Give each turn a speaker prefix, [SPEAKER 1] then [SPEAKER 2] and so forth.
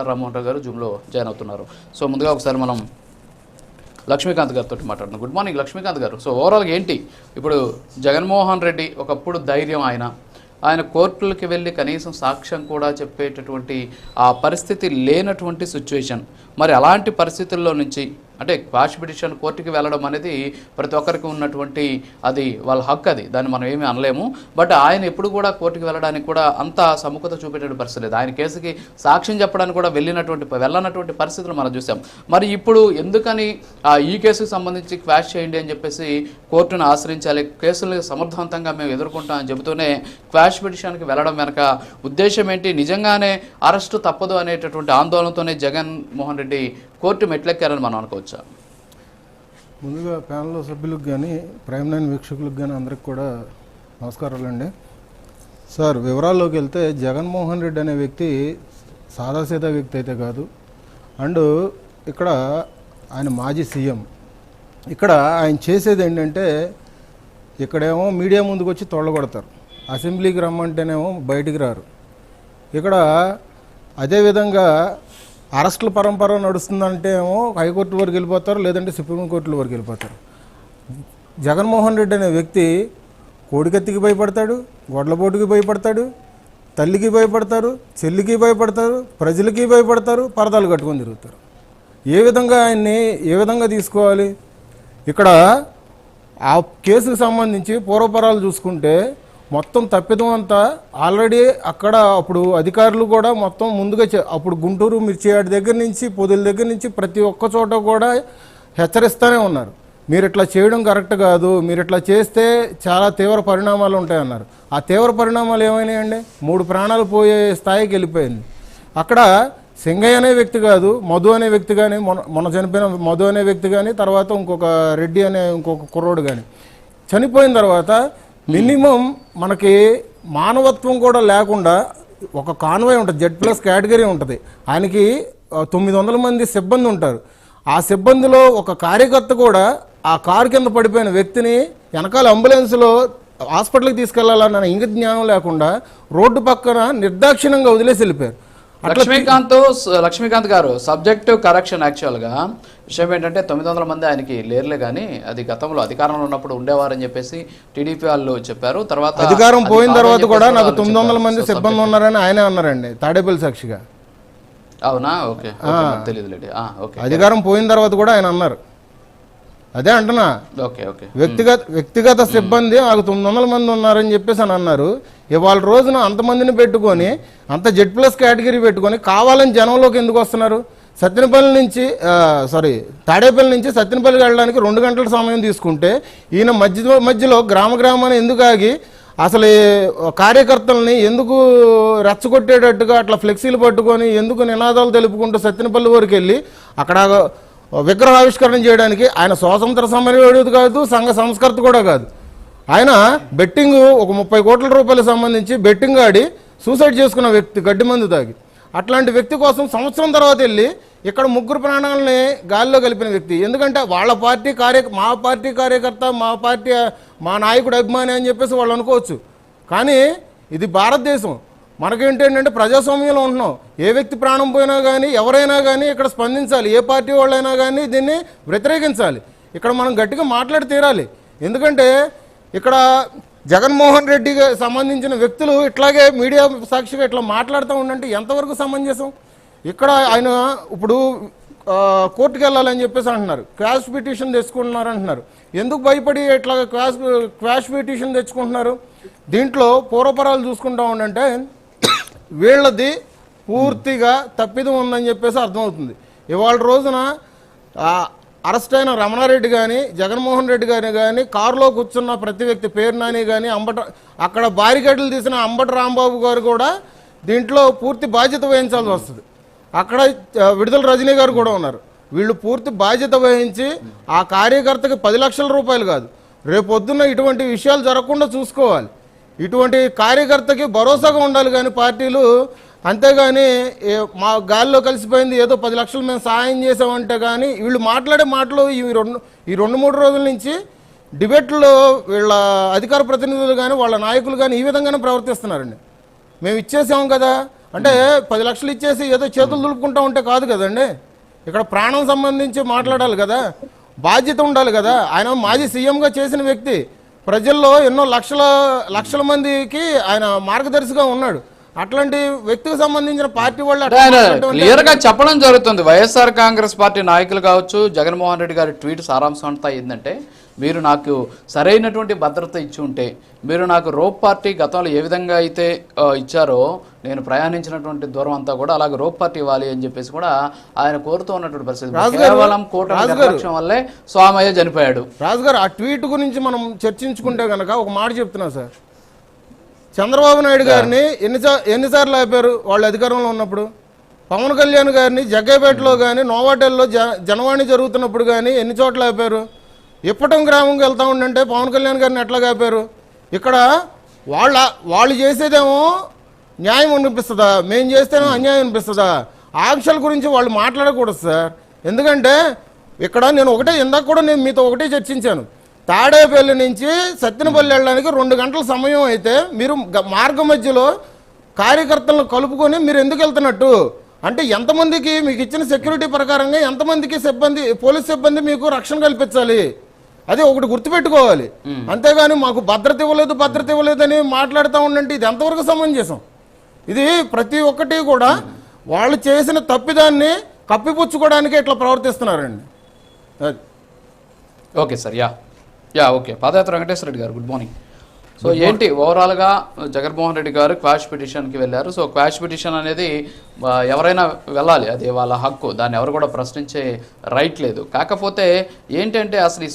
[SPEAKER 1] రామ్మోహన్ రావు గారు జూమ్లో జాయిన్ అవుతున్నారు. సో ముందుగా ఒకసారి మనం లక్ష్మీకాంత్ గారితో మాట్లాడుతున్నాం. గుడ్ మార్నింగ్ లక్ష్మీకాంత్ గారు. సో ఓవరాల్గా ఏంటి ఇప్పుడు జగన్మోహన్ రెడ్డి ఒకప్పుడు ధైర్యం ఆయన కోర్టులకి వెళ్ళి కనీసం సాక్ష్యం కూడా చెప్పేటటువంటి ఆ పరిస్థితి లేనటువంటి సిచ్యువేషన్. మరి అలాంటి పరిస్థితుల్లో నుంచి అంటే క్వాష్ పిటిషన్ కోర్టుకి వెళ్ళడం అనేది ప్రతి ఒక్కరికి ఉన్నటువంటి అది వాళ్ళ హక్కు, అది దాన్ని మనం ఏమీ అనలేము. బట్ ఆయన ఎప్పుడు కూడా కోర్టుకి వెళ్ళడానికి కూడా అంత సముఖత చూపేటువంటి పరిస్థితి లేదు. ఆయన కేసుకి సాక్ష్యం చెప్పడానికి కూడా వెళ్ళనటువంటి పరిస్థితులు మనం చూసాం. మరి ఇప్పుడు ఎందుకని ఈ కేసుకు సంబంధించి క్వాష్ చేయండి అని చెప్పేసి కోర్టును ఆశ్రయించాలి, కేసులు సమర్థవంతంగా మేము ఎదుర్కొంటామని చెబుతూనే క్వాష్ పిటిషన్కి వెళ్ళడం వెనక ఉద్దేశం ఏంటి? నిజంగానే అరెస్టు తప్పదు అనేటటువంటి ఆందోళనతోనే జగన్మోహన్ రెడ్డి కోర్టు మెట్లెక్కారని మనం అనుకోవచ్చా?
[SPEAKER 2] ముందుగా ప్యానల్ సభ్యులకు కానీ ప్రైమ్ 9 వీక్షకులకు కానీ అందరికి కూడా నమస్కారాలండి. సార్, వివరాల్లోకి వెళ్తే జగన్మోహన్ రెడ్డి అనే వ్యక్తి సాదాసీదా వ్యక్తి అయితే కాదు. అండ్ ఇక్కడ ఆయన మాజీ సీఎం. ఇక్కడ ఆయన చేసేది ఏంటంటే ఇక్కడేమో మీడియా ముందుకు వచ్చి తొళ్ళగొడతారు, అసెంబ్లీకి రమ్మంటేనేమో బయటికి రారు. ఇక్కడ అదేవిధంగా అరెస్టుల పరంపర నడుస్తుందంటే ఏమో హైకోర్టు వరకు వెళ్ళిపోతారు, లేదంటే సుప్రీంకోర్టుల వరకు వెళ్ళిపోతారు. జగన్మోహన్ రెడ్డి అనే వ్యక్తి కోడికత్తికి భయపడతాడు, గొడ్లబోటుకి భయపడతాడు, తల్లికి భయపడతారు, చెల్లికి భయపడతారు, ప్రజలకి భయపడతారు, పరదాలు కట్టుకొని తిరుగుతారు. ఏ విధంగా ఆయన్ని ఏ విధంగా తీసుకోవాలి? ఇక్కడ ఆ కేసుకు సంబంధించి పూర్వపరాలు చూసుకుంటే మొత్తం తప్పిదం అంతా ఆల్రెడీ అక్కడ అప్పుడు అధికారులు కూడా మొత్తం ముందుగా అప్పుడు గుంటూరు మిర్చియాడి దగ్గర నుంచి పొదుల దగ్గర నుంచి ప్రతి ఒక్క చోట కూడా హెచ్చరిస్తూనే ఉన్నారు, మీరు ఇట్లా చేయడం కరెక్ట్ కాదు, మీరు ఇట్లా చేస్తే చాలా తీవ్ర పరిణామాలు ఉంటాయన్నారు. ఆ తీవ్ర పరిణామాలు ఏమైనాయండి? 3 ప్రాణాలు పోయే స్థాయికి వెళ్ళిపోయింది. అక్కడ సింగయ్య అనే వ్యక్తి కాదు, మధు అనే వ్యక్తి కానీ, మొన్న చనిపోయిన మధు అనే వ్యక్తి కానీ, తర్వాత ఇంకొక రెడ్డి అనే ఇంకొక కుర్రోడు కానీ చనిపోయిన తర్వాత మినిమం మనకి మానవత్వం కూడా లేకుండా ఒక కాన్వాయ్ ఉంటుంది, Z+ కేటగిరీ ఉంటుంది. ఆయనకి 900 మంది సిబ్బంది ఉంటారు. ఆ సిబ్బందిలో ఒక కార్యకర్త కూడా ఆ కారు కింద పడిపోయిన వ్యక్తిని వెనకాల అంబులెన్స్లో హాస్పిటల్కి తీసుకెళ్లాలన్న ఇంగిత జ్ఞానం లేకుండా రోడ్డు పక్కన నిర్దాక్షిణ్యంగా వదిలేసి వెళ్ళిపోయారు.
[SPEAKER 1] లక్ష్మీకాంత్ గారు, సబ్జెక్టివ్ కరెక్షన్. యాక్చువల్గా విషయం ఏంటంటే 900 మంది ఆయనకి లేరులే కానీ అది గతంలో అధికారంలో ఉన్నప్పుడు ఉండేవారని చెప్పేసి టీడీపీ వాళ్ళు చెప్పారు. తర్వాత
[SPEAKER 2] అధికారం పోయిన తర్వాత కూడా నాకు 900 మంది సిబ్బంది ఉన్నారని ఆయనే అన్నారండి తాడేపల్లి సాక్షిగా.
[SPEAKER 1] అవునా? ఓకే, తెలియదులేండి.
[SPEAKER 2] అధికారం పోయిన తర్వాత కూడా ఆయన అన్నారు. అదే అంటున్నా, వ్యక్తిగత సిబ్బంది నాకు 900 మంది ఉన్నారని చెప్పేసి అని అన్నారు. ఇవాళ రోజున అంతమందిని పెట్టుకొని అంత Z+ కేటగిరీ పెట్టుకొని కావాలని జనంలోకి ఎందుకు వస్తున్నారు? సత్తెనపల్లి నుంచి తాడేపల్లి నుంచి సత్తెనపల్లికి వెళ్ళడానికి 2 గంటల సమయం తీసుకుంటే ఈయన మధ్యలో గ్రామాన్ని ఎందుకు ఆగి అసలు కార్యకర్తల్ని ఎందుకు రెచ్చగొట్టేటట్టుగా అట్లా ఫ్లెక్సీలు పట్టుకొని ఎందుకు నినాదాలు తెలుపుకుంటూ సత్తెనపల్లి వరకు వెళ్ళి అక్కడ విగ్రహావిష్కరణ చేయడానికి? ఆయన స్వాతంత్ర సమరయోధుడు కాదు, సంఘ సంస్కర్త కూడా కాదు. ఆయన బెట్టింగ్ ఒక 30 కోట్ల రూపాయలకు సంబంధించి బెట్టింగ్ ఆడి సూసైడ్ చేసుకున్న వ్యక్తి, గడ్డి మందు తాగి. అట్లాంటి వ్యక్తి కోసం సంవత్సరం తర్వాత వెళ్ళి ఇక్కడ 3 ప్రాణాలని గాలిలో కలిపిన వ్యక్తి. ఎందుకంటే వాళ్ళ పార్టీ మా పార్టీ కార్యకర్త, మా నాయకుడు అభిమాని అని చెప్పేసి వాళ్ళు అనుకోవచ్చు. కానీ ఇది భారతదేశం. మనకేంటంటే ప్రజాస్వామ్యంలో ఉంటున్నాం. ఏ వ్యక్తి ప్రాణం పోయినా కానీ ఎవరైనా కానీ ఇక్కడ స్పందించాలి, ఏ పార్టీ వాళ్ళైనా కానీ దీన్ని వ్యతిరేకించాలి. ఇక్కడ మనం గట్టిగా మాట్లాడి తీరాలి. ఎందుకంటే ఇక్కడ జగన్మోహన్ రెడ్డికి సంబంధించిన వ్యక్తులు ఇట్లాగే మీడియా సాక్షిగా ఇట్లా మాట్లాడుతూ ఉండంటే ఎంతవరకు సమంజసం? ఇక్కడ ఆయన ఇప్పుడు కోర్టుకు వెళ్ళాలని చెప్పేసి అంటున్నారు, క్వాష్ పిటిషన్ తెచ్చుకుంటున్నారు అంటున్నారు. ఎందుకు భయపడి ఇట్లా క్వాష్ పిటిషన్ తెచ్చుకుంటున్నారు? దీంట్లో పూర్వపరాలు చూసుకుంటా ఉండంటే వీళ్ళది పూర్తిగా తప్పిదం ఉందని చెప్పేసి అర్థమవుతుంది. ఇవాళ రోజున అరెస్ట్ అయిన రమణారెడ్డి కానీ జగన్మోహన్ రెడ్డి గారిని కానీ కారులో కూర్చున్న ప్రతి వ్యక్తి పేరు నాని కానీ అక్కడ బారికేడ్లు తీసిన అంబటి రాంబాబు గారు కూడా దీంట్లో పూర్తి బాధ్యత వహించాల్సి వస్తుంది. అక్కడ విడుదల రజనీ గారు కూడా ఉన్నారు. వీళ్ళు పూర్తి బాధ్యత వహించి ఆ కార్యకర్తకి 10 లక్షల రూపాయలు కాదు, రేపొద్దున్న ఇటువంటి విషయాలు జరగకుండా చూసుకోవాలి. ఇటువంటి కార్యకర్తకి భరోసాగా ఉండాలి కానీ పార్టీలు, అంతేగాని మా గాల్లో కలిసిపోయింది ఏదో 10 లక్షలు మేము సహాయం చేసామంటే కానీ వీళ్ళు మాట్లాడే మాటలు ఈ 2-3 రోజుల నుంచి డిబేట్లో వీళ్ళ అధికార ప్రతినిధులు కానీ వాళ్ళ నాయకులు కానీ ఈ విధంగానే ప్రవర్తిస్తున్నారండి. మేము ఇచ్చేసాం కదా అంటే 10 లక్షలు ఇచ్చేసి ఏదో చేతులు దులుపుకుంటా ఉంటే కాదు కదండి. ఇక్కడ ప్రాణం సంబంధించి మాట్లాడాలి కదా, బాధ్యత ఉండాలి కదా. ఆయన మాజీ సీఎంగా చేసిన వ్యక్తి, ప్రజల్లో ఎన్నో లక్షల మందికి ఆయన మార్గదర్శిగా ఉన్నాడు. అట్లాంటి వ్యక్తికి సంబంధించిన పార్టీ వాళ్ళు
[SPEAKER 1] క్లియర్ గా చెప్పడం జరుగుతుంది. వైఎస్ఆర్ కాంగ్రెస్ పార్టీ నాయకులు కావచ్చు, జగన్మోహన్ రెడ్డి గారి ట్వీట్ సారాంశం అంతా ఏంటంటే, మీరు నాకు సరైనటువంటి భద్రత ఇచ్చి ఉంటే, మీరు నాకు రోప్ పార్టీ గతంలో ఏ విధంగా అయితే ఇచ్చారో, నేను ప్రయాణించినటువంటి దూరం అంతా కూడా అలాగే రోప్ పార్టీ ఇవ్వాలి అని చెప్పేసి కూడా ఆయన కోరుతూ ఉన్నటువంటి పరిస్థితి. కేవలం కూటమి నిర్లక్ష్యం వల్లే స్వామయ్య చనిపోయాడు.
[SPEAKER 2] రాజుగారు, ఆ ట్వీట్ గురించి మనం చర్చించుకుంటే కనుక ఒక మాట చెప్తున్నా సార్. చంద్రబాబు నాయుడు గారిని ఎన్నిసార్లు ఆపారు వాళ్ళు అధికారంలో ఉన్నప్పుడు? పవన్ కళ్యాణ్ గారిని జగ్గైపేటలో కానీ, నోవాటెల్లో జనవాణి జరుగుతున్నప్పుడు కానీ ఎన్ని చోట్ల ఆపారు? ఇప్పటం గ్రామంకి వెళ్తా ఉండంటే పవన్ కళ్యాణ్ గారిని ఎట్లాగా ఆపారు? ఇక్కడ వాళ్ళు చేసేదేమో న్యాయం అనిపిస్తుందా, మేము చేస్తేనే అన్యాయం అనిపిస్తుందా? ఆంక్షల గురించి వాళ్ళు మాట్లాడకూడదు సార్. ఎందుకంటే ఇక్కడ నేను ఇందాక కూడా నేను మీతో ఒకటే చర్చించాను. తాడేపల్లి నుంచి సత్తెనపల్లి వెళ్ళడానికి 2 గంటల సమయం అయితే మీరు మార్గ మధ్యలో కార్యకర్తలను కలుపుకొని మీరు ఎందుకు వెళ్తున్నట్టు? అంటే ఎంతమందికి మీకు ఇచ్చిన సెక్యూరిటీ ప్రకారంగా ఎంతమందికి పోలీస్ సిబ్బంది మీకు రక్షణ కల్పించాలి? అది ఒకటి గుర్తుపెట్టుకోవాలి. అంతేగాని మాకు భద్రత ఇవ్వలేదు అని మాట్లాడుతూ ఉండంటే ఇది ఎంతవరకు సమంజసం? ఇది ప్రతి ఒక్కటి కూడా వాళ్ళు చేసిన తప్పిదాన్ని కప్పిపుచ్చుకోవడానికి ఇట్లా ప్రవర్తిస్తున్నారండి. అది
[SPEAKER 1] ఓకే సార్. ఓకే. పాదయాత్ర వెంకటేశ్వర రెడ్డి గారు, గుడ్ మార్నింగ్. సో ఏంటి ఓవరాల్గా జగన్మోహన్ రెడ్డి గారు క్వాష్ పిటిషన్కి వెళ్ళారు. సో క్వాష్ పిటిషన్ అనేది ఎవరైనా వెళ్ళాలి, అది వాళ్ళ హక్కు, దాన్ని ఎవరు కూడా ప్రశ్నించే రైట్ లేదు. కాకపోతే ఏంటంటే అసలు ఈ